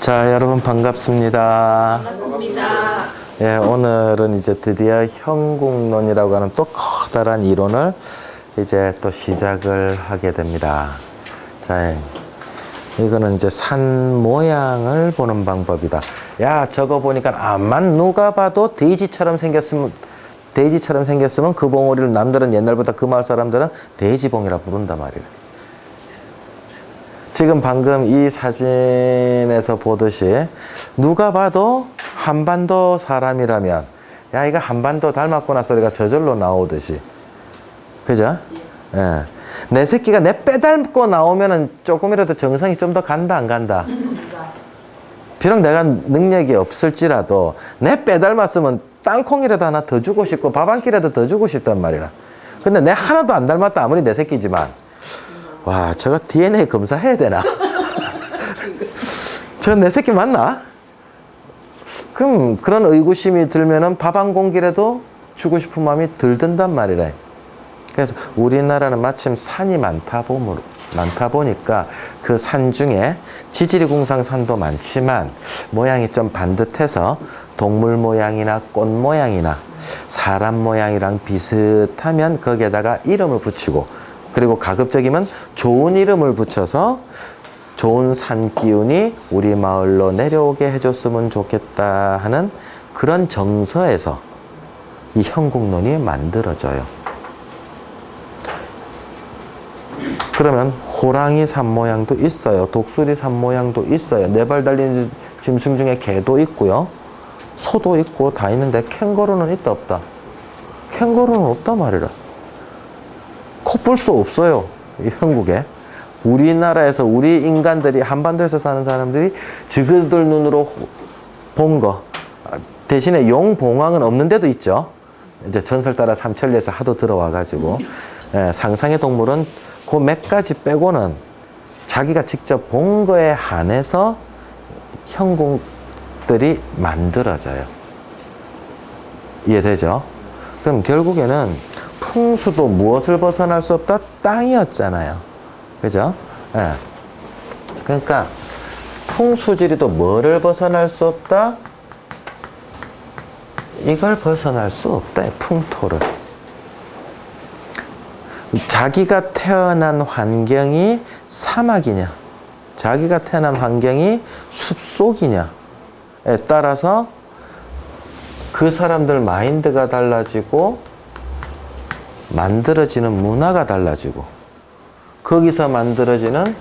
자, 여러분 반갑습니다. 반갑습니다. 예, 오늘은 이제 드디어 형국론이라고 하는 또 커다란 이론을 이제 또 시작을 하게 됩니다. 자, 이거는 이제 산 모양을 보는 방법이다. 야, 저거 보니까 암만 누가 봐도 돼지처럼 생겼으면 그 봉우리를 남들은 옛날부터 그 마을 사람들은 돼지봉이라 부른단 말이야. 지금 방금 이 사진에서 보듯이 누가 봐도 한반도 사람이라면 야, 이거 한반도 닮았구나 소리가 저절로 나오듯이, 그죠? 예. 내 새끼가 내 빼닮고 나오면은 조금이라도 정성이 좀 더 간다 안 간다? 비록 내가 능력이 없을지라도 내 빼닮았으면 땅콩이라도 하나 더 주고 싶고 밥 한 끼라도 더 주고 싶단 말이라. 근데 내 하나도 안 닮았다 아무리 내 새끼지만, 와, 저거 DNA 검사해야 되나? 저 내 새끼 맞나? 그럼 그런 의구심이 들면은 밥 한 공기라도 주고 싶은 마음이 덜 든단 말이래. 그래서 우리나라는 마침 산이 많다 보니까 그 산 중에 지지리궁상산도 많지만 모양이 좀 반듯해서 동물 모양이나 꽃 모양이나 사람 모양이랑 비슷하면 거기에다가 이름을 붙이고, 그리고 가급적이면 좋은 이름을 붙여서 좋은 산 기운이 우리 마을로 내려오게 해줬으면 좋겠다 하는 그런 정서에서 이 형국론이 만들어져요. 그러면 호랑이 산 모양도 있어요. 독수리 산 모양도 있어요. 네 발 달린 짐승 중에 개도 있고요. 소도 있고 다 있는데 캥거루는 있다 없다? 캥거루는 없단 말이라. 코뿔 수 없어요. 이 형국에. 우리나라에서 우리 인간들이 한반도에서 사는 사람들이 저그들 눈으로 본 거 대신에 용봉황은 없는 데도 있죠. 이제 전설 따라 삼천리에서 하도 들어와 가지고 상상의 동물은 그 몇 가지 빼고는 자기가 직접 본 거에 한해서 형국들이 만들어져요. 이해되죠? 그럼 결국에는 풍수도 무엇을 벗어날 수 없다? 땅이었잖아요. 그죠? 예. 그러니까 풍수지리도 뭐를 벗어날 수 없다? 이걸 벗어날 수 없다. 풍토를. 자기가 태어난 환경이 사막이냐, 자기가 태어난 환경이 숲속이냐에 따라서 그 사람들 마인드가 달라지고 만들어지는 문화가 달라지고 거기서 만들어지는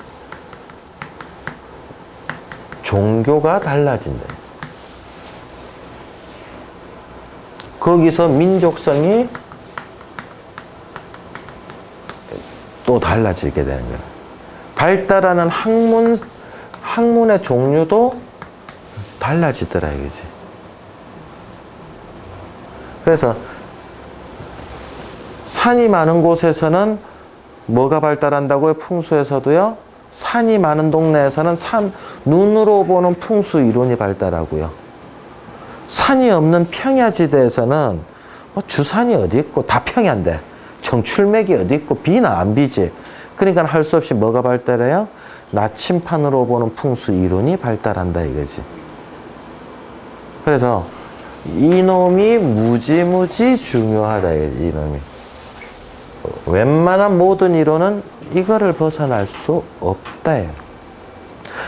종교가 달라진다. 거기서 민족성이 또 달라지게 되는 거예요. 발달하는 학문의 종류도 달라지더라 이거지. 그래서 산이 많은 곳에서는 뭐가 발달한다고요? 풍수에서도요. 산이 많은 동네에서는 눈으로 보는 풍수 이론이 발달하고요. 산이 없는 평야지대에서는 뭐 주산이 어디 있고 다 평야인데 정출맥이 어디 있고 비나 안 비지. 그러니까 할 수 없이 뭐가 발달해요? 나침판으로 보는 풍수 이론이 발달한다 이거지. 그래서 이놈이 무지무지 중요하다 이놈이. 웬만한 모든 이론은 이거를 벗어날 수 없다.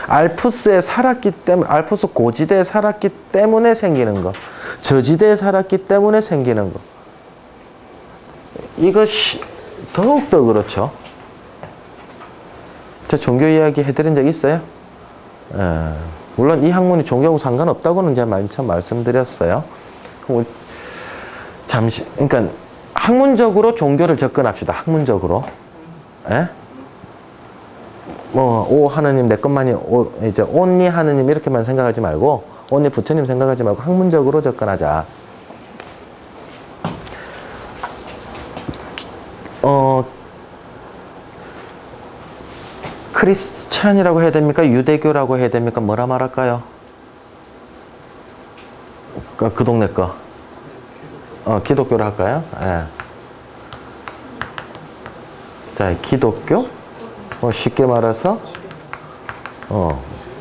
알프스에 살았기 때문에, 알프스 고지대에 살았기 때문에 생기는 거, 저지대에 살았기 때문에 생기는 거. 이것이 더욱더 그렇죠. 제가 종교 이야기 해드린 적 있어요? 물론 이 학문이 종교하고 상관없다고는 제가 참 말씀드렸어요. 잠시, 그러니까 학문적으로 종교를 접근합시다. 학문적으로. 예? 뭐, 오 하느님 내 것만이 이제 온니 하느님 이렇게만 생각하지 말고, 온니 부처님 생각하지 말고 학문적으로 접근하자. 크리스찬이라고 해야 됩니까? 유대교라고 해야 됩니까? 뭐라 말할까요? 그 동네 거. 기독교로 할까요? 예. 자, 기독교? 쉽게 말해서,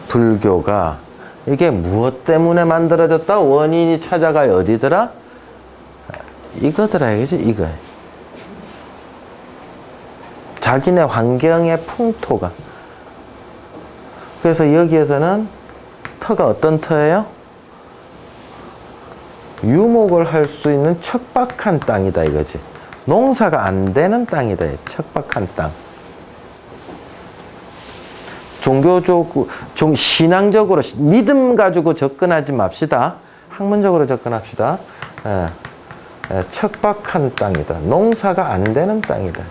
불교가 이게 무엇 때문에 만들어졌다? 원인이 찾아가야 어디더라? 이거더라 이거지 이거. 자기네 환경의 풍토가. 그래서 여기에서는 터가 어떤 터예요? 유목을 할 수 있는 척박한 땅이다 이거지. 농사가 안 되는 땅이다. 척박한 땅. 신앙적으로 믿음 가지고 접근하지 맙시다. 학문적으로 접근합시다. 척박한 땅이다. 농사가 안 되는 땅이다.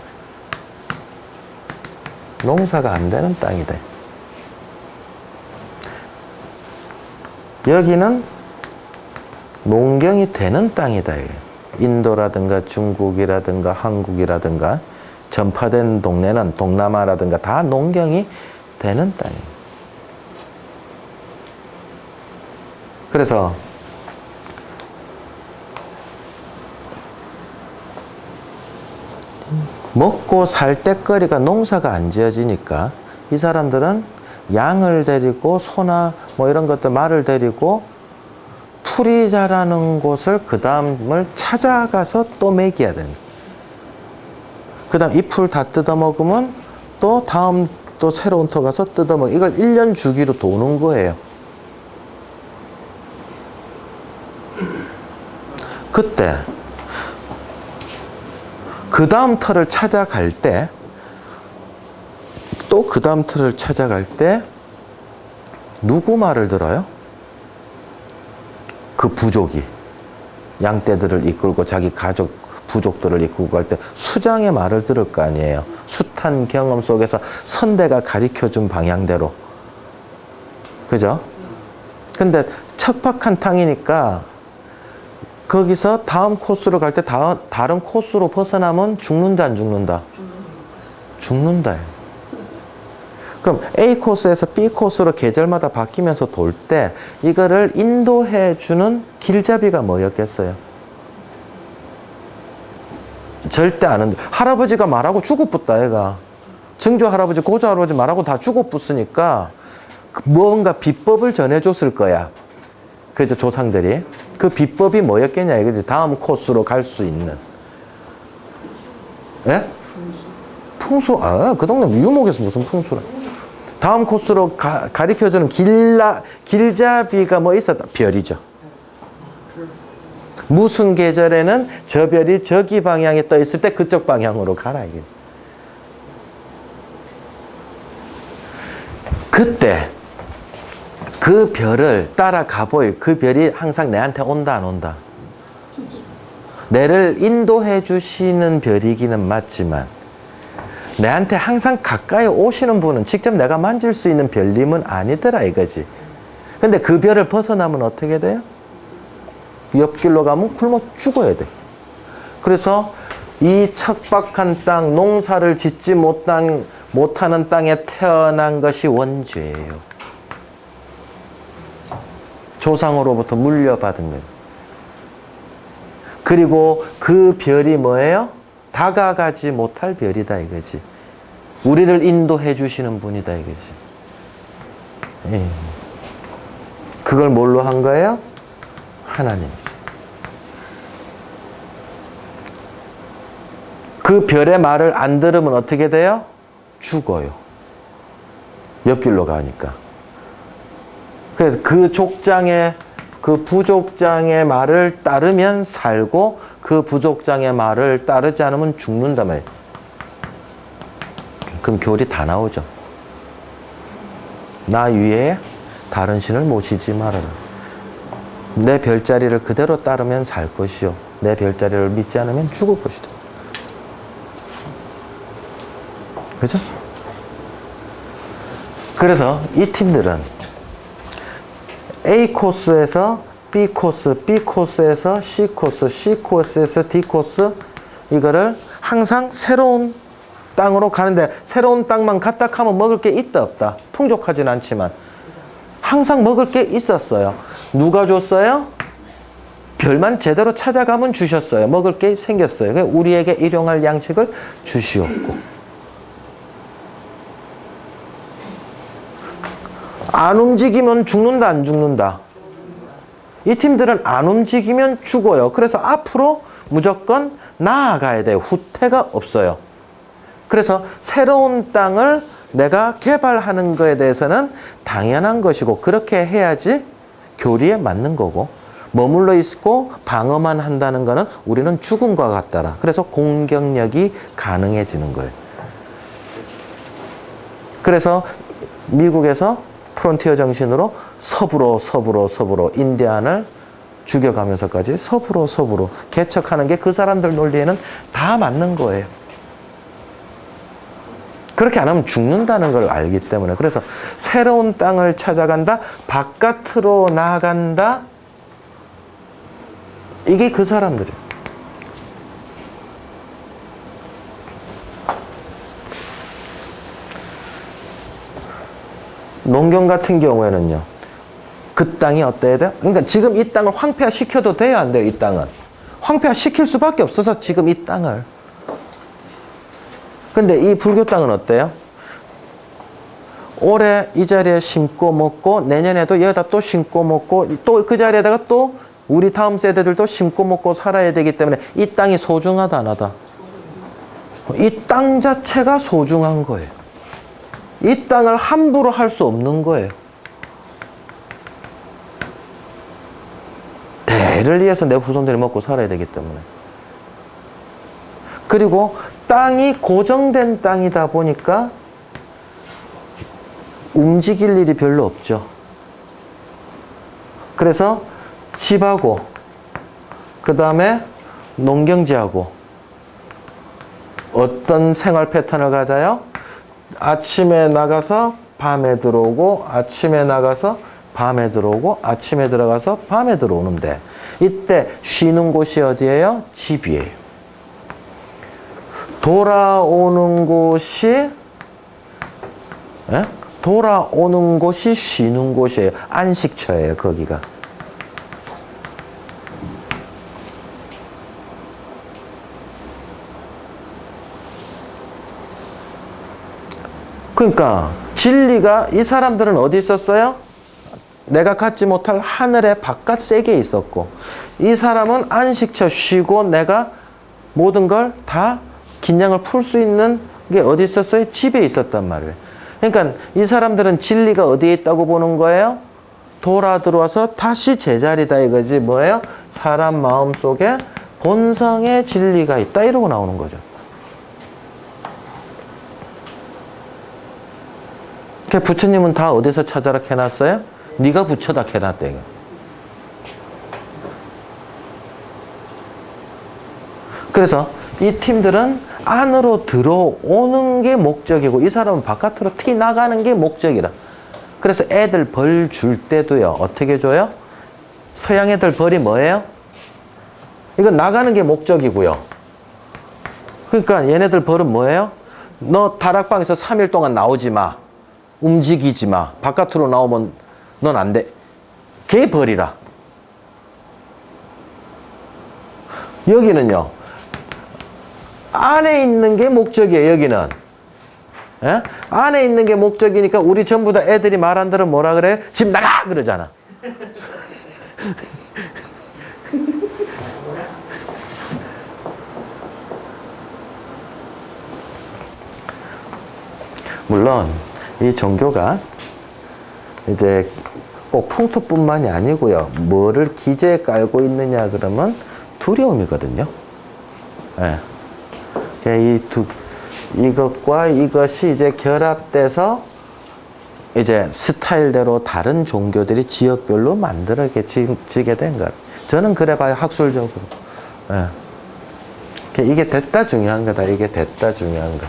농사가 안 되는 땅이다. 여기는 농경이 되는 땅이다. 인도라든가 중국이라든가 한국이라든가 전파된 동네는 동남아라든가 다 농경이 되는 땅이에요. 그래서 먹고 살 때거리가 농사가 안 지어지니까 이 사람들은 양을 데리고 소나 뭐 이런 것들 말을 데리고 풀이 자라는 곳을 그 다음을 찾아가서 또 먹여야 됩니다. 그 다음 이 풀 다 뜯어먹으면 또 다음 또 새로운 터 가서 뜯어먹어. 이걸 1년 주기로 도는 거예요. 그때 그 다음 터를 찾아갈 때 또 그 다음 터를 찾아갈 때 누구 말을 들어요? 그 부족이 양떼들을 이끌고 자기 가족 부족들을 이끌고 갈 때 수장의 말을 들을 거 아니에요. 숱한 경험 속에서 선대가 가르쳐준 방향대로. 그죠? 근데 척박한 땅이니까 거기서 다음 코스로 갈 때 다른 코스로 벗어나면 죽는다 안 죽는다? 죽는다. 그럼 A 코스에서 B 코스로 계절마다 바뀌면서 돌 때 이거를 인도해 주는 길잡이가 뭐였겠어요? 절대 안 한다. 할아버지가 말하고 죽어붙다 얘가. 증조 할아버지 고조 할아버지 말하고 다 죽어붙으니까 뭔가 비법을 전해줬을 거야. 그죠? 조상들이. 그 비법이 뭐였겠냐 이거지. 다음 코스로 갈 수 있는. 예? 풍수. 그 동네 유목에서 무슨 풍수라. 다음 코스로 가르쳐주는 길잡이가 뭐 있었다? 별이죠. 무슨 계절에는 저 별이 저기 방향에 떠 있을 때 그쪽 방향으로 가라 이게. 그때 그 별을 따라가 보여. 그 별이 항상 내한테 온다 안 온다? 내를 인도해 주시는 별이기는 맞지만 내한테 항상 가까이 오시는 분은 직접 내가 만질 수 있는 별님은 아니더라 이거지. 근데 그 별을 벗어나면 어떻게 돼요? 옆길로 가면 굶어 죽어야 돼. 그래서 이 척박한 땅, 농사를 짓지 못하는 땅에 태어난 것이 원죄예요. 조상으로부터 물려받은 거예요. 그리고 그 별이 뭐예요? 다가가지 못할 별이다 이거지. 우리를 인도해 주시는 분이다 이거지. 그걸 뭘로 한 거예요? 하나님. 그 별의 말을 안 들으면 어떻게 돼요? 죽어요. 옆길로 가니까. 그래서 그 부족장의 말을 따르면 살고 그 부족장의 말을 따르지 않으면 죽는다 말이에요. 그럼 교리 다 나오죠. 나 위에 다른 신을 모시지 말아라. 내 별자리를 그대로 따르면 살 것이요. 내 별자리를 믿지 않으면 죽을 것이다. 그죠? 그래서 이 팀들은 A 코스에서 B 코스, B 코스에서 C 코스, C 코스에서 D 코스 이거를 항상 새로운 땅으로 가는데 새로운 땅만 갔다 하면 먹을 게 있다 없다? 풍족하진 않지만 항상 먹을 게 있었어요. 누가 줬어요? 별만 제대로 찾아가면 주셨어요. 먹을 게 생겼어요. 우리에게 일용할 양식을 주시옵고 안 움직이면 죽는다, 안 죽는다? 이 팀들은 안 움직이면 죽어요. 그래서 앞으로 무조건 나아가야 돼요. 후퇴가 없어요. 그래서 새로운 땅을 내가 개발하는 거에 대해서는 당연한 것이고 그렇게 해야지 교리에 맞는 거고 머물러 있고 방어만 한다는 거는 우리는 죽음과 같다라. 그래서 공격력이 가능해지는 거예요. 그래서 미국에서 프론티어 정신으로 서부로 인디안을 죽여가면서까지 서부로 개척하는 게 그 사람들 논리에는 다 맞는 거예요. 그렇게 안 하면 죽는다는 걸 알기 때문에. 그래서 새로운 땅을 찾아간다, 바깥으로 나간다, 이게 그 사람들이에요. 농경 같은 경우에는요, 그 땅이 어때야 돼요? 그러니까 지금 이 땅을 황폐화 시켜도 돼요, 안 돼요? 이 땅은 황폐화 시킬 수밖에 없어서 지금 이 땅을. 근데 이 불교 땅은 어때요? 올해 이 자리에 심고 먹고 내년에도 여기다 또 심고 먹고 또 그 자리에다가 또 우리 다음 세대들도 심고 먹고 살아야 되기 때문에 이 땅이 소중하다 안 하다? 이 땅 자체가 소중한 거예요. 이 땅을 함부로 할 수 없는 거예요. 대를 위해서 내 후손들이 먹고 살아야 되기 때문에. 그리고 땅이 고정된 땅이다 보니까 움직일 일이 별로 없죠. 그래서 집하고 그 다음에 농경지하고 어떤 생활 패턴을 가져요? 아침에 나가서 밤에 들어오고 아침에 나가서 밤에 들어오고 아침에 들어가서 밤에 들어오는데 이때 쉬는 곳이 어디예요? 집이에요. 돌아오는 곳이 돌아오는 곳이 쉬는 곳이에요. 안식처예요. 거기가. 그러니까 진리가 이 사람들은 어디 있었어요? 내가 갖지 못할 하늘의 바깥 세계에 있었고 이 사람은 안식처 쉬고 내가 모든 걸 다 긴장을 풀 수 있는 게 어디 있었어요? 집에 있었단 말이에요. 그러니까 이 사람들은 진리가 어디에 있다고 보는 거예요? 돌아 들어와서 다시 제자리다 이거지. 뭐예요? 사람 마음 속에 본성의 진리가 있다 이러고 나오는 거죠. 부처님은 다 어디서 찾아라 해놨어요? 네가 부처다 해놨다 이거. 그래서 이 팀들은 안으로 들어오는 게 목적이고 이 사람은 바깥으로 튀 나가는 게 목적이라. 그래서 애들 벌 줄 때도요. 어떻게 줘요? 서양 애들 벌이 뭐예요? 이건 나가는 게 목적이고요. 그러니까 얘네들 벌은 뭐예요? 너 다락방에서 3일 동안 나오지 마. 움직이지 마. 바깥으로 나오면 넌 안 돼. 걔 벌이라. 여기는요. 안에 있는 게 목적이에요. 여기는. 예? 안에 있는 게 목적이니까 우리 전부 다 애들이 말 안 들으면 뭐라 그래? 집 나가! 그러잖아. 물론 이 종교가 이제 꼭 풍토뿐만이 아니고요. 뭐를 기저에 깔고 있느냐 그러면 두려움이거든요. 예. 이것과 이것이 이제 결합돼서 이제 스타일대로 다른 종교들이 지역별로 만들어지게 된 것. 저는 그래 봐요. 학술적으로. 예. 이게 됐다 중요한 거다. 이게 됐다 중요한 거.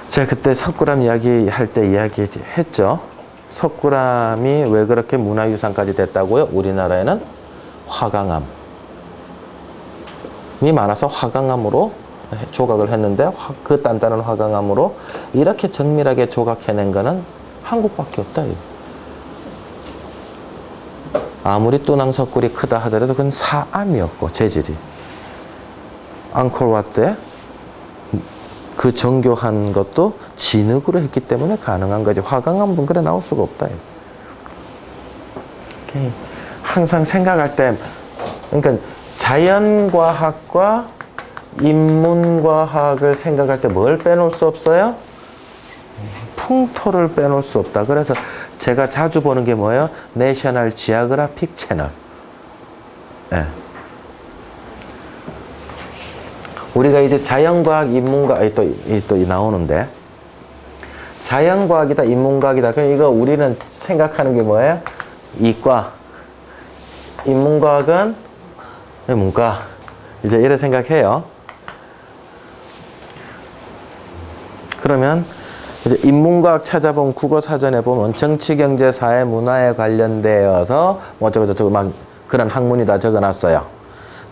제가 그때 석굴암 이야기할 때 이야기했죠. 석굴암이 왜 그렇게 문화유산까지 됐다고요? 우리나라에는 화강암이 많아서 화강암으로 조각을 했는데 그 단단한 화강암으로 이렇게 정밀하게 조각해낸 거는 한국밖에 없다. 아무리 뚜낭석굴이 크다 하더라도 그건 사암이었고 재질이. 앙코르와트에 그 정교한 것도 진흙으로 했기 때문에 가능한 거지. 화강암은 그래 나올 수가 없다. 항상 생각할 때, 그러니까 자연과학과 인문과학을 생각할 때 뭘 빼놓을 수 없어요? 풍토를 빼놓을 수 없다. 그래서 제가 자주 보는 게 뭐예요? 내셔널 지오그래픽 채널. 네. 우리가 이제 자연과학, 인문과학, 또 나오는데, 자연과학이다, 인문과학이다. 그럼 이거 우리는 생각하는 게 뭐예요? 이과. 인문과학은 문과. 이제 이래 생각해요. 그러면 이제 인문과학 찾아보면 국어사전에 보면 정치, 경제, 사회, 문화에 관련되어서 뭐 어쩌고저쩌고 막 그런 학문이 다 적어놨어요.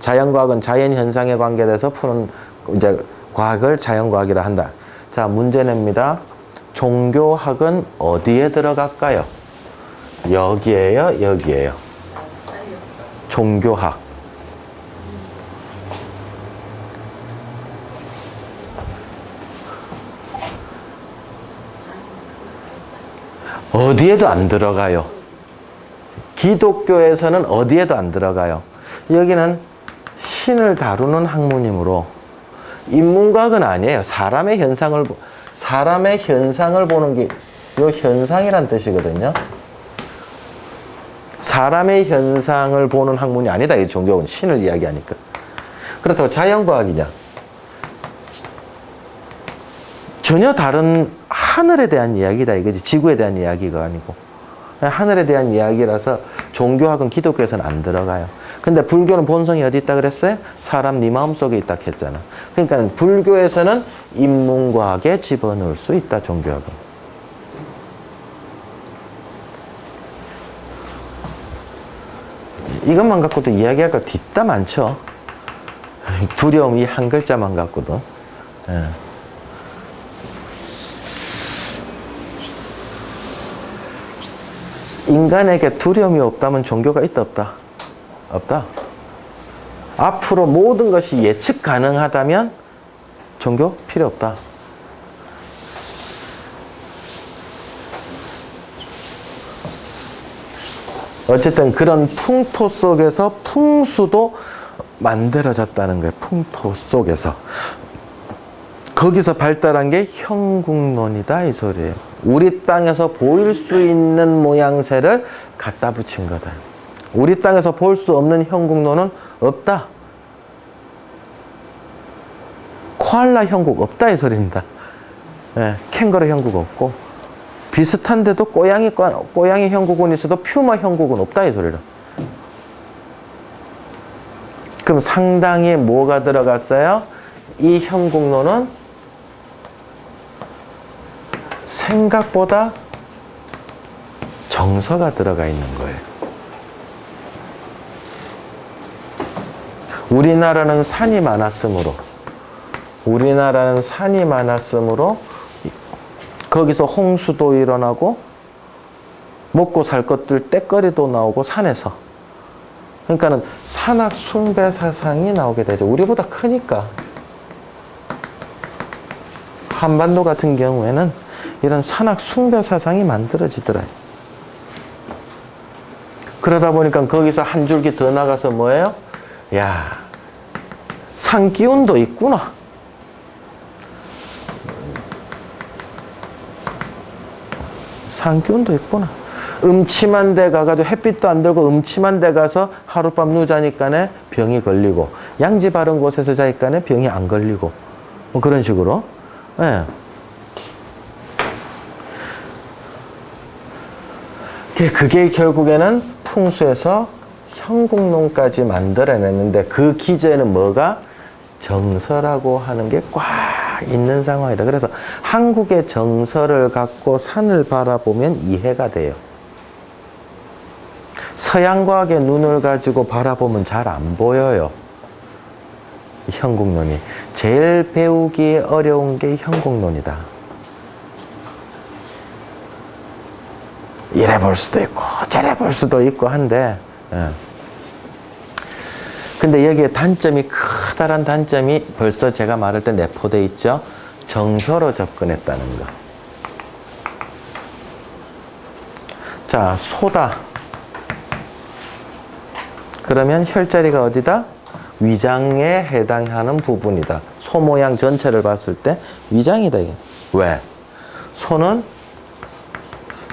자연과학은 자연현상에 관계돼서 푸는 이제 과학을 자연과학이라 한다. 자, 문제 냅니다. 종교학은 어디에 들어갈까요? 여기에요, 여기에요. 종교학. 어디에도 안 들어가요. 기독교에서는 어디에도 안 들어가요. 여기는 신을 다루는 학문이므로 인문과학은 아니에요. 사람의 현상을 보는 게 요 현상이란 뜻이거든요. 사람의 현상을 보는 학문이 아니다. 이 종교는 신을 이야기하니까. 그렇다고 자연과학이냐? 전혀 다른 하늘에 대한 이야기다 이거지. 지구에 대한 이야기가 아니고. 하늘에 대한 이야기라서 종교학은 기독교에서는 안 들어가요. 근데 불교는 본성이 어디 있다 그랬어요? 사람 네 마음속에 있다 했잖아. 그러니까 불교에서는 인문과학에 집어넣을 수 있다, 종교학은. 이것만 갖고도 이야기할 거 뒷다 많죠. 두려움 이 한 글자만 갖고도. 예. 인간에게 두려움이 없다면 종교가 있다 없다? 없다. 앞으로 모든 것이 예측 가능하다면 종교 필요 없다. 어쨌든 그런 풍토 속에서 풍수도 만들어졌다는 거예요. 풍토 속에서. 거기서 발달한 게 형국론이다 이 소리예요. 우리 땅에서 보일 수 있는 모양새를 갖다 붙인 거다. 우리 땅에서 볼 수 없는 형국론은 없다. 코알라 형국 없다 이 소리입니다. 예, 캥거루 형국 없고 비슷한데도 고양이 형국은 있어도 퓨마 형국은 없다 이 소리라. 그럼 상당히 뭐가 들어갔어요? 이 형국론은 생각보다 정서가 들어가 있는 거예요. 우리나라는 산이 많았으므로 거기서 홍수도 일어나고 먹고 살 것들 떼거리도 나오고 산에서. 그러니까는 산악 숭배 사상이 나오게 되죠. 우리보다 크니까. 한반도 같은 경우에는 이런 산악 숭배 사상이 만들어지더라. 그러다 보니까 거기서 한 줄기 더 나가서 뭐예요? 야, 산 기운도 있구나. 산 기운도 있구나. 음침한 데 가가지고 햇빛도 안 들고 음침한 데 가서 하룻밤 누자니까네 병이 걸리고 양지 바른 곳에서 자니까네 병이 안 걸리고 뭐 그런 식으로. 예. 그게 결국에는 풍수에서 형국론까지 만들어냈는데 그 기저에는 뭐가? 정서라고 하는 게 꽉 있는 상황이다. 그래서 한국의 정서를 갖고 산을 바라보면 이해가 돼요. 서양과학의 눈을 가지고 바라보면 잘 안 보여요. 형국론이. 제일 배우기 어려운 게 형국론이다. 이래 볼 수도 있고 저래 볼 수도 있고 한데 근데 여기에 단점이 커다란 단점이 벌써 제가 말할 때 내포돼 있죠. 정서로 접근했다는 거. 자, 소다. 그러면 혈자리가 어디다? 위장에 해당하는 부분이다. 소 모양 전체를 봤을 때 위장이다. 이게. 왜? 소는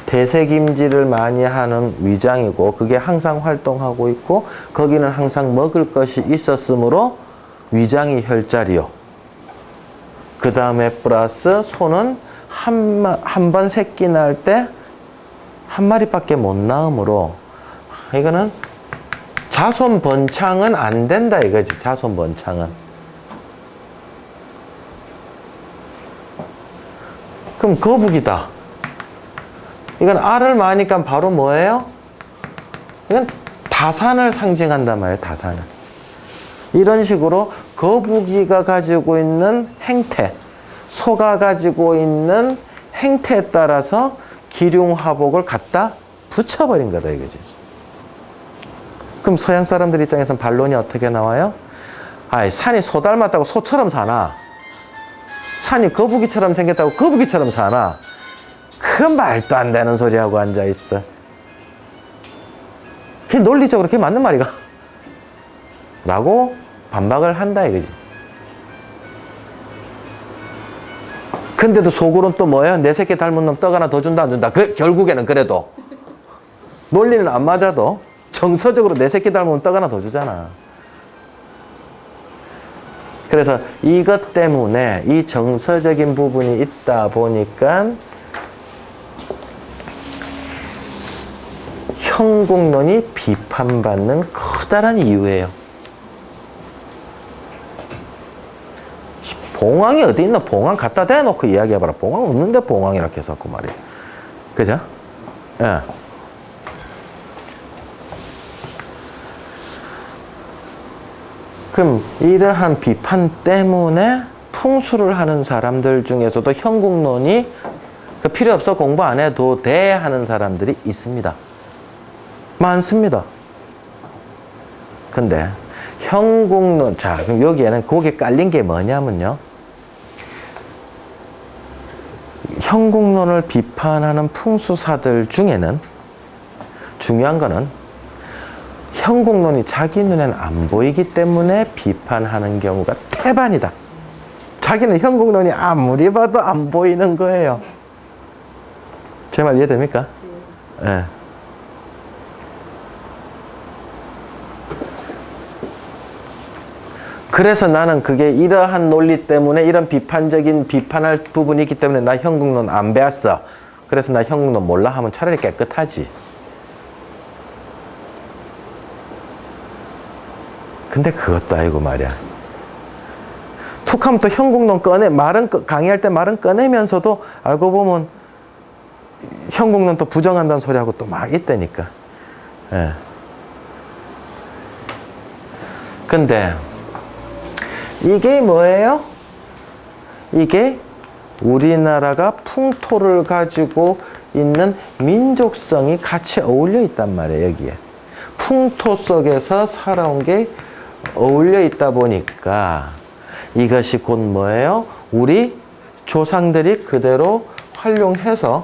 대세김질을 많이 하는 위장이고 그게 항상 활동하고 있고 거기는 항상 먹을 것이 있었으므로 위장이 혈자리요. 그 다음에 플러스 소는 한 번 새끼 낳을 때 한 마리밖에 못 낳으므로 이거는 자손 번창은 안 된다 이거지. 자손 번창은. 그럼 거북이다. 이건 알을 많으니까 바로 뭐예요? 이건 다산을 상징한단 말이에요. 다산을. 이런 식으로 거북이가 가지고 있는 행태, 소가 가지고 있는 행태에 따라서 기륭화복을 갖다 붙여버린 거다 이거지. 그럼 서양 사람들 입장에서는 반론이 어떻게 나와요? 아이, 산이 소 닮았다고 소처럼 사나? 산이 거북이처럼 생겼다고 거북이처럼 사나? 그 말도 안 되는 소리하고 앉아있어. 그게 논리적으로 그게 맞는 말이가? 라고 반박을 한다 이거지. 근데도 속으로는 또 뭐예요? 내 새끼 닮은 놈 떡 하나 더 준다 안 준다? 결국에는 그래도 논리는 안 맞아도 정서적으로 내 새끼 닮으면 떡 하나 더 주잖아. 그래서 이것 때문에 이 정서적인 부분이 있다 보니까 형국론이 비판받는 커다란 이유예요. 봉황이 어디 있나? 봉황 갖다 대놓고 이야기해봐라. 봉황 없는데 봉황이라 해서고 말이야. 그죠? 예. 그럼 이러한 비판 때문에 풍수를 하는 사람들 중에서도 형국론이 필요 없어 공부 안 해도 돼 하는 사람들이 있습니다. 많습니다. 근데 형국론, 자, 그럼 여기에는 거기에 깔린 게 뭐냐면요. 형국론을 비판하는 풍수사들 중에는 중요한 거는 형국론이 자기 눈에는 안 보이기 때문에 비판하는 경우가 태반이다. 자기는 형국론이 아무리 봐도 안 보이는 거예요. 제 말 이해됩니까? 네. 그래서 나는 그게 이러한 논리 때문에 이런 비판할 부분이 있기 때문에 나 형국론 안 배웠어. 그래서 나 형국론 몰라 하면 차라리 깨끗하지. 근데 그것도 아니고 말이야. 툭 하면 또 형국론 강의할 때 말은 꺼내면서도 알고 보면 형국론 또 부정한다는 소리하고 또 막 있다니까. 예. 근데 이게 뭐예요? 이게 우리나라가 풍토를 가지고 있는 민족성이 같이 어울려 있단 말이에요, 여기에. 풍토 속에서 살아온 게 어울려 있다 보니까 이것이 곧 뭐예요? 우리 조상들이 그대로 활용해서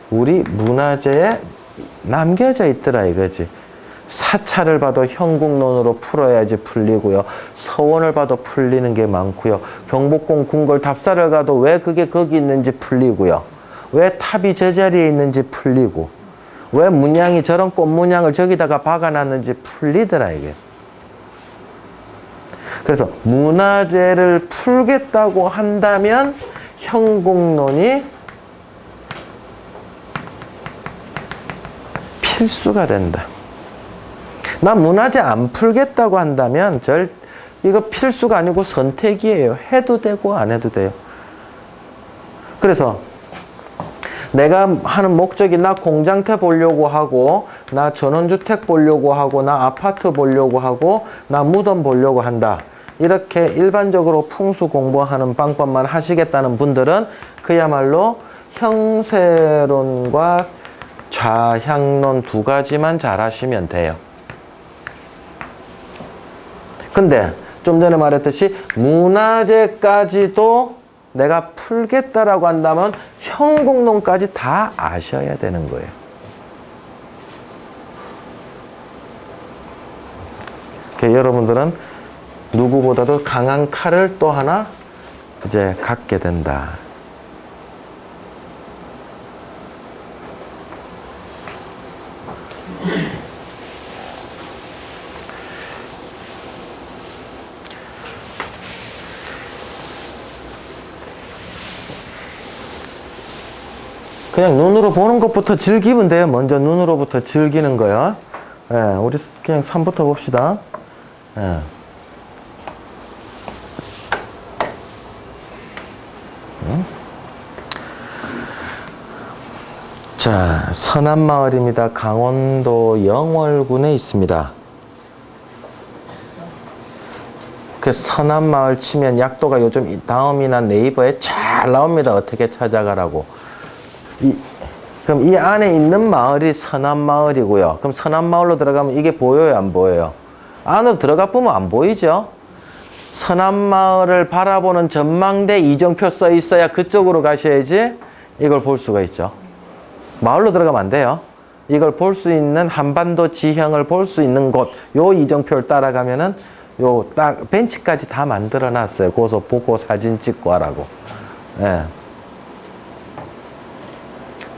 우리 문화재에 남겨져 있더라 이거지. 사찰을 봐도 형국론으로 풀어야지 풀리고요. 서원을 봐도 풀리는 게 많고요. 경복궁 궁궐 답사를 가도 왜 그게 거기 있는지 풀리고요. 왜 탑이 저 자리에 있는지 풀리고 왜 문양이 저런 꽃 문양을 저기다가 박아놨는지 풀리더라 이게. 그래서 문화재를 풀겠다고 한다면 형국론이 필수가 된다. 나 문화재 안 풀겠다고 한다면 이거 필수가 아니고 선택이에요. 해도 되고 안 해도 돼요. 그래서 내가 하는 목적이 나 공장태 보려고 하고 나 전원주택 보려고 하고 나 아파트 보려고 하고 나 무덤 보려고 한다. 이렇게 일반적으로 풍수 공부하는 방법만 하시겠다는 분들은 그야말로 형세론과 좌향론 두 가지만 잘 하시면 돼요. 근데 좀 전에 말했듯이 문화재까지도 내가 풀겠다라고 한다면 현궁론까지 다 아셔야 되는 거예요. 여러분들은 누구보다도 강한 칼을 또 하나 이제 갖게 된다. 그냥 눈으로 보는 것부터 즐기면 돼요. 먼저 눈으로부터 즐기는 거요. 예, 우리 그냥 3부터 봅시다. 예. 자, 서남마을입니다. 강원도 영월군에 있습니다. 그 서남마을 치면 약도가 요즘 다음이나 네이버에 잘 나옵니다. 어떻게 찾아가라고. 그럼 이 안에 있는 마을이 서남마을이고요. 그럼 서남마을로 들어가면 이게 보여요, 안 보여요? 안으로 들어가 보면 안 보이죠? 서남마을을 바라보는 전망대 이정표 써 있어야 그쪽으로 가셔야지 이걸 볼 수가 있죠. 마을로 들어가면 안 돼요. 이걸 볼 수 있는 한반도 지형을 볼 수 있는 곳, 요 이정표를 따라가면은 요 딱 벤치까지 다 만들어 놨어요. 거기서 보고 사진 찍고 하라고. 예.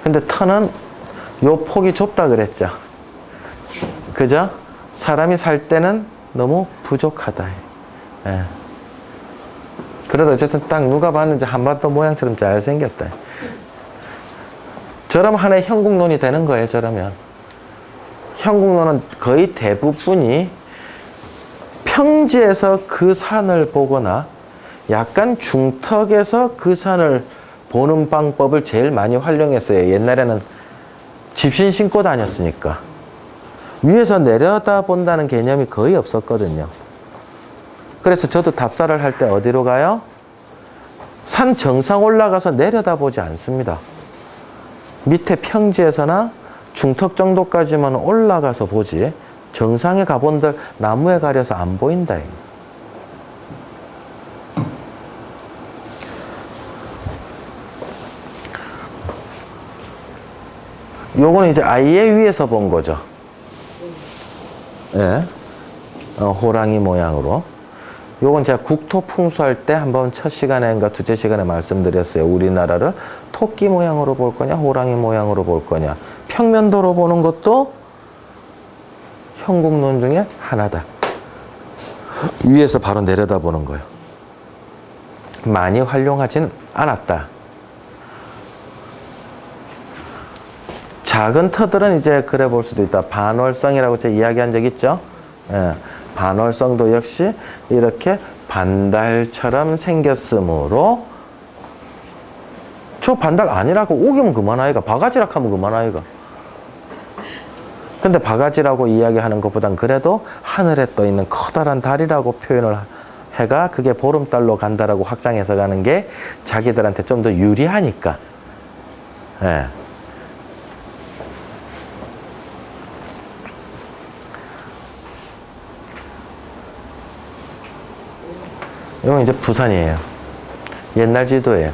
근데 터는 요 폭이 좁다 그랬죠. 그죠? 사람이 살 때는 너무 부족하다. 예. 그래도 어쨌든 딱 누가 봤는지 한반도 모양처럼 잘 생겼다. 저러면 하나의 현궁론이 되는 거예요. 저러면 현궁론은 거의 대부분이 평지에서 그 산을 보거나 약간 중턱에서 그 산을 보는 방법을 제일 많이 활용했어요. 옛날에는 집신 신고 다녔으니까 위에서 내려다 본다는 개념이 거의 없었거든요. 그래서 저도 답사를 할 때 어디로 가요? 산 정상 올라가서 내려다보지 않습니다. 밑에 평지에서나 중턱 정도까지만 올라가서 보지 정상에 가본들 나무에 가려서 안 보인다. 요거는 이제 아예 위에서 본 거죠. 예. 호랑이 모양으로. 요건 제가 국토 풍수할 때 한번 첫 시간에인가 두째 시간에 말씀드렸어요. 우리나라를 토끼 모양으로 볼 거냐, 호랑이 모양으로 볼 거냐. 평면도로 보는 것도 현궁론 중에 하나다. 위에서 바로 내려다 보는 거예요. 많이 활용하진 않았다. 작은 터들은 이제 그래 볼 수도 있다. 반월성이라고 제가 이야기한 적 있죠? 예. 반월성도 역시 이렇게 반달처럼 생겼으므로 저 반달 아니라고 우기면 그만하이가 바가지락 하면 그만하이가. 근데 바가지라고 이야기하는 것보단 그래도 하늘에 떠 있는 커다란 달이라고 표현을 해가 그게 보름달로 간다라고 확장해서 가는 게 자기들한테 좀 더 유리하니까. 예. 이건 이제 부산이에요. 옛날 지도예요.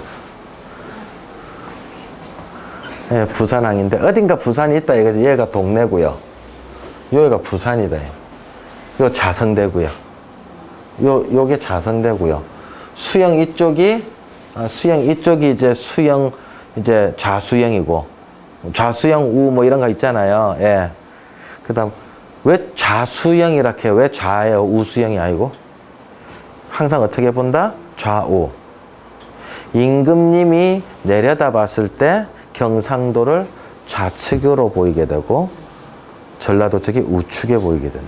예, 부산항인데 어딘가 부산이 있다 이거지. 얘가 동네고요. 여기가 부산이다. 요 자성대고요. 요게 자성대고요. 수영 이쪽이 이제 수영 이제 좌수영이고 좌수영 우 뭐 이런 거 있잖아요. 예. 그다음 왜 좌수영이라 해요? 왜 좌예요? 우수영이 아니고? 항상 어떻게 본다? 좌우. 임금님이 내려다 봤을 때 경상도를 좌측으로 보이게 되고 전라도 쪽이 우측에 보이게 된다.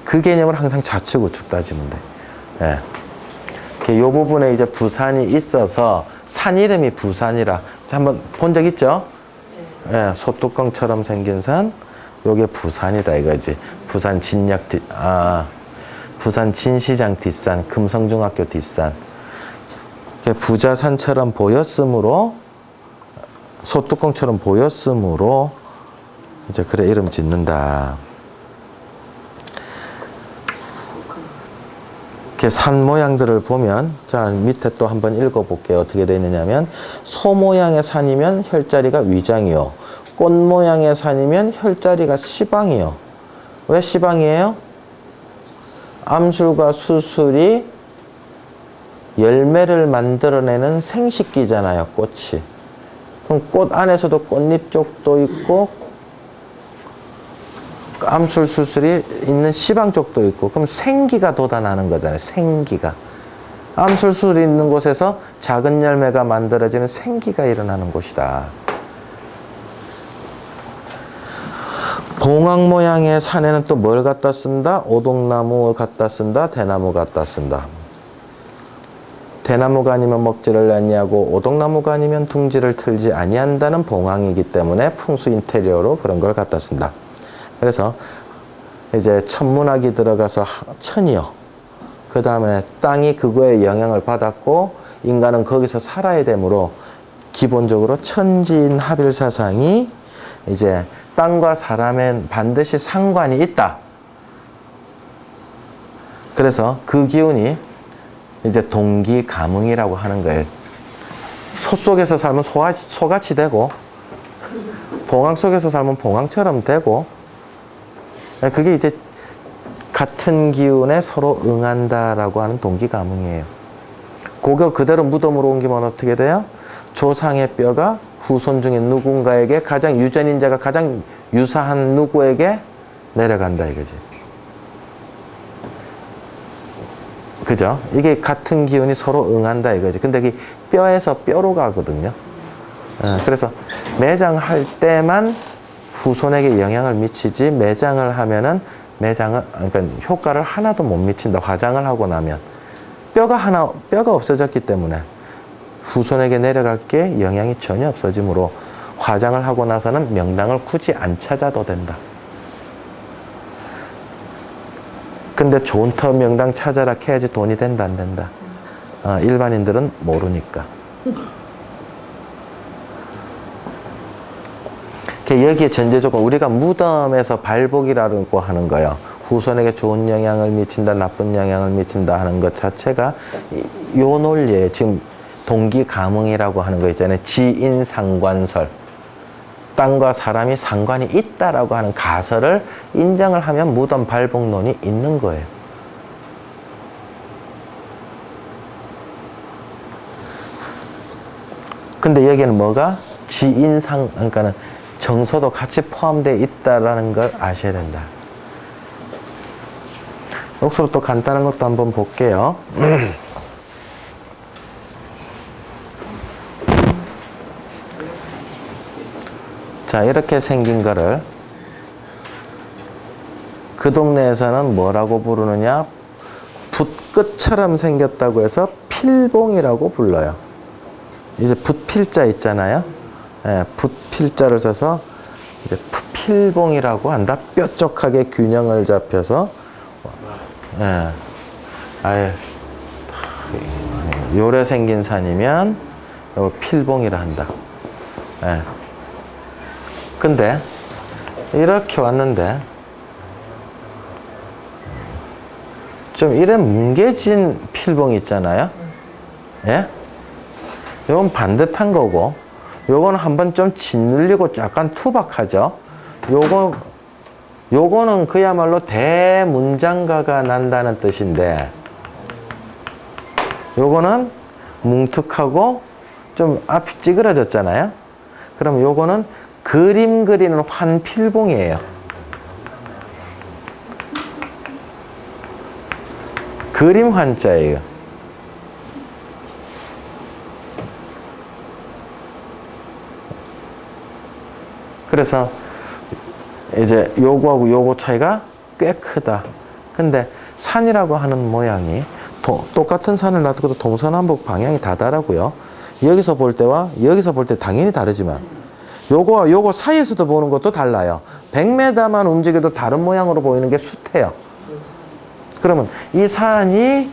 그 개념을 항상 좌측 우측 따지면 돼. 예. 이 부분에 이제 부산이 있어서 산 이름이 부산이라 한번 본 적 있죠? 예, 소뚜껑처럼 생긴 산. 요게 부산이다 이거지. 부산 부산 진시장 뒷산, 금성중학교 뒷산. 부자산처럼 보였으므로, 소뚜껑처럼 보였으므로, 이제 그래 이름 짓는다. 이렇게 산 모양들을 보면, 자, 밑에 또 한번 읽어볼게요. 어떻게 되어 있느냐면, 소 모양의 산이면 혈자리가 위장이요. 꽃 모양의 산이면 혈자리가 시방이요. 왜 시방이에요? 암술과 수술이 열매를 만들어내는 생식기잖아요, 꽃이. 그럼 꽃 안에서도 꽃잎 쪽도 있고, 암술 수술이 있는 시방 쪽도 있고, 그럼 생기가 돋아나는 거잖아요, 생기가. 암술 수술이 있는 곳에서 작은 열매가 만들어지는 생기가 일어나는 곳이다. 봉황 모양의 산에는 또 뭘 갖다 쓴다? 오동나무 갖다 쓴다, 대나무 갖다 쓴다. 대나무가 아니면 먹지를 아니하고 오동나무가 아니면 둥지를 틀지 아니한다는 봉황이기 때문에 풍수 인테리어로 그런 걸 갖다 쓴다. 그래서 이제 천문학이 들어가서 천이요. 그 다음에 땅이 그거에 영향을 받았고 인간은 거기서 살아야 되므로 기본적으로 천지인합일 사상이 이제 땅과 사람엔 반드시 상관이 있다. 그래서 그 기운이 이제 동기가뭉이라고 하는 거예요. 소 속에서 살면 소같이 되고, 봉황 속에서 살면 봉황처럼 되고, 그게 이제 같은 기운에 서로 응한다라고 하는 동기가뭉이에요. 그거 그대로 무덤으로 옮기면 어떻게 돼요? 조상의 뼈가 후손 중에 누군가에게 가장 유전인자가 가장 유사한 누구에게 내려간다 이거지. 그죠? 이게 같은 기운이 서로 응한다 이거지. 근데 이게 뼈에서 뼈로 가거든요. 그래서 매장할 때만 후손에게 영향을 미치지, 매장을 하면은 그러니까 효과를 하나도 못 미친다. 화장을 하고 나면 뼈가 없어졌기 때문에 후손에게 내려갈 게 영향이 전혀 없어지므로 화장을 하고 나서는 명당을 굳이 안 찾아도 된다. 근데 좋은 터 명당 찾아라 해야지 돈이 된다 안 된다. 일반인들은 모르니까. 여기에 전제조건, 우리가 무덤에서 발복이라고 하는 거예요. 후손에게 좋은 영향을 미친다, 나쁜 영향을 미친다 하는 것 자체가 요 논리에 지금 동기가뭉이라고 하는 거 있잖아요. 지인상관설. 땅과 사람이 상관이 있다라고 하는 가설을 인정을 하면 무덤 발복론이 있는 거예요. 근데 여기는 뭐가? 그러니까는 정서도 같이 포함되어 있다라는 걸 아셔야 된다. 억수로 또 간단한 것도 한번 볼게요. 자, 이렇게 생긴 거를 그 동네에서는 뭐라고 부르느냐? 붓끝처럼 생겼다고 해서 필봉이라고 불러요. 이제 붓필자 있잖아요. 예, 붓필자를 써서 이제 필봉이라고 한다. 뾰족하게 균형을 잡혀서, 예, 아예 요래 생긴 산이면 요 필봉이라 한다. 예. 근데 이렇게 왔는데 좀 이래 뭉개진 필봉이 있잖아요. 예? 이건 반듯한 거고, 요거는 한번 좀 짓눌리고 약간 투박하죠. 요거는 그야말로 대문장가가 난다는 뜻인데, 요거는 뭉툭하고 좀 앞이 찌그러졌잖아요. 그럼 요거는 그림 그리는 환필봉이에요. 그림 환자예요. 그래서 이제 요거하고 요거 차이가 꽤 크다. 근데 산이라고 하는 모양이 똑같은 산을 놔두고도 동서남북 방향이 다르고요. 여기서 볼 때와 여기서 볼 때 당연히 다르지만 요거와 요거 사이에서도 보는 것도 달라요. 100m만 움직여도 다른 모양으로 보이는 게 숱해요. 그러면 이 산이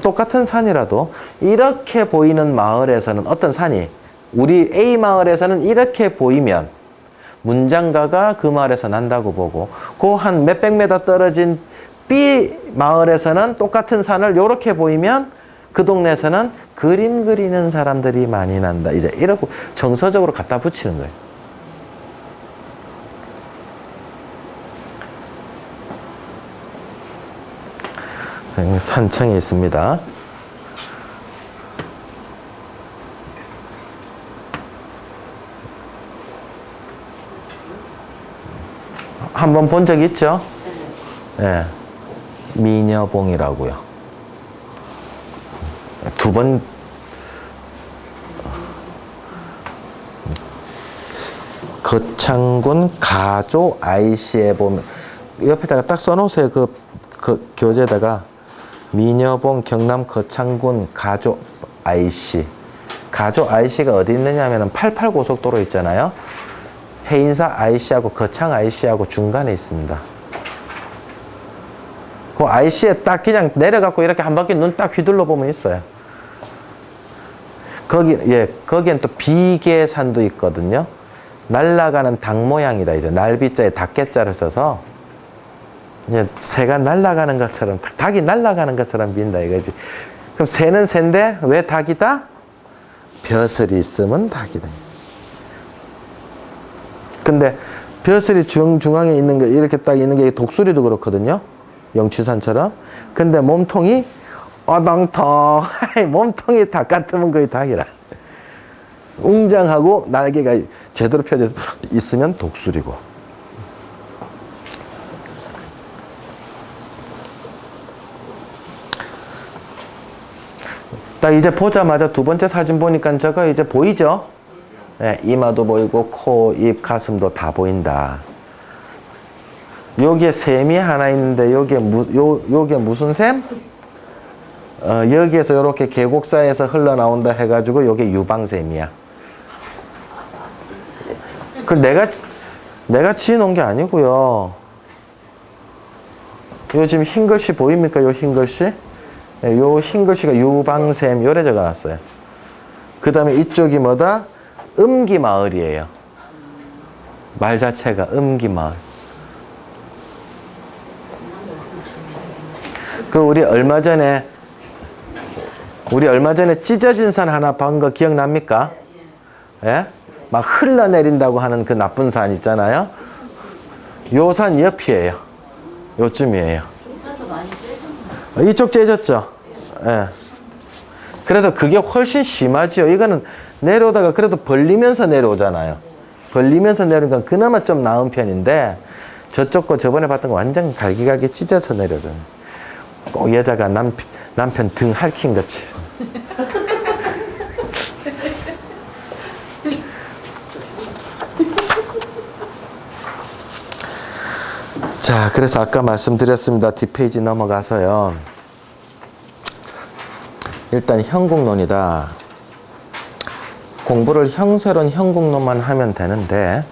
똑같은 산이라도 이렇게 보이는 마을에서는, 어떤 산이 우리 A 마을에서는 이렇게 보이면 문장가가 그 마을에서 난다고 보고, 그 한 몇백 메다 떨어진 B 마을에서는 똑같은 산을 요렇게 보이면 그 동네에서는 그림 그리는 사람들이 많이 난다. 이제 이러고 정서적으로 갖다 붙이는 거예요. 산청에 있습니다. 한번 본 적 있죠? 예. 미녀봉이라고요. 두 번, 거창군 가조 IC에 보면, 옆에다가 딱 써놓으세요. 그 교재에다가. 미녀봉 경남 거창군 가조 IC. 가조 IC가 어디 있느냐 하면 88고속도로 있잖아요. 해인사 IC하고 거창 IC하고 중간에 있습니다. 그 IC에 딱 그냥 내려갖고 이렇게 한 바퀴 눈 딱 휘둘러 보면 있어요. 거기엔 또 비계산도 있거든요. 날아가는 닭 모양이다. 이제 날비자에 닭개자를 써서 이제 새가 날아가는 것처럼, 닭이 날아가는 것처럼 빈다 이거지. 그럼 새는 새인데 왜 닭이다? 벼슬이 있으면 닭이다. 근데 벼슬이 중앙에 있는 게 이렇게 딱 있는 게 독수리도 그렇거든요. 영취산처럼. 근데 몸통이 어당통 몸통이 닭 같으면 거의 닭이라. 웅장하고 날개가 제대로 펴져 있으면 독수리고. 딱 이제 보자마자 두 번째 사진 보니까 저거 이제 보이죠? 네, 이마도 보이고 코, 입, 가슴도 다 보인다. 여기에 샘이 하나 있는데 요게 무슨 샘? 여기에서 이렇게 계곡사에서 흘러나온다 해가지고 요게 유방샘이야. 그 내가 지어놓은 게 아니고요. 요 지금 흰 글씨 보입니까? 요 흰 글씨? 요 흰 글씨가 유방샘 요래 적어놨어요. 그 다음에 이쪽이 뭐다? 음기마을이에요. 말 자체가 음기마을. 우리 얼마 전에 찢어진 산 하나 본 거 기억납니까? 예? 막 흘러내린다고 하는 그 나쁜 산 있잖아요. 요 산 옆이에요. 요쯤이에요. 이쪽 째졌죠? 예. 그래서 그게 훨씬 심하지요. 이거는 내려오다가 그래도 벌리면서 내려오잖아요. 벌리면서 내려오니까 그나마 좀 나은 편인데 저쪽 거 저번에 봤던 거 완전 갈기갈기 찢어서 내려오잖아요. 꼭 여자가 남편 등 핥힌 거지. 자, 그래서 아까 말씀드렸습니다. 뒷페이지 넘어가서요. 일단 형국론이다. 공부를 형설은 형국론만 하면 되는데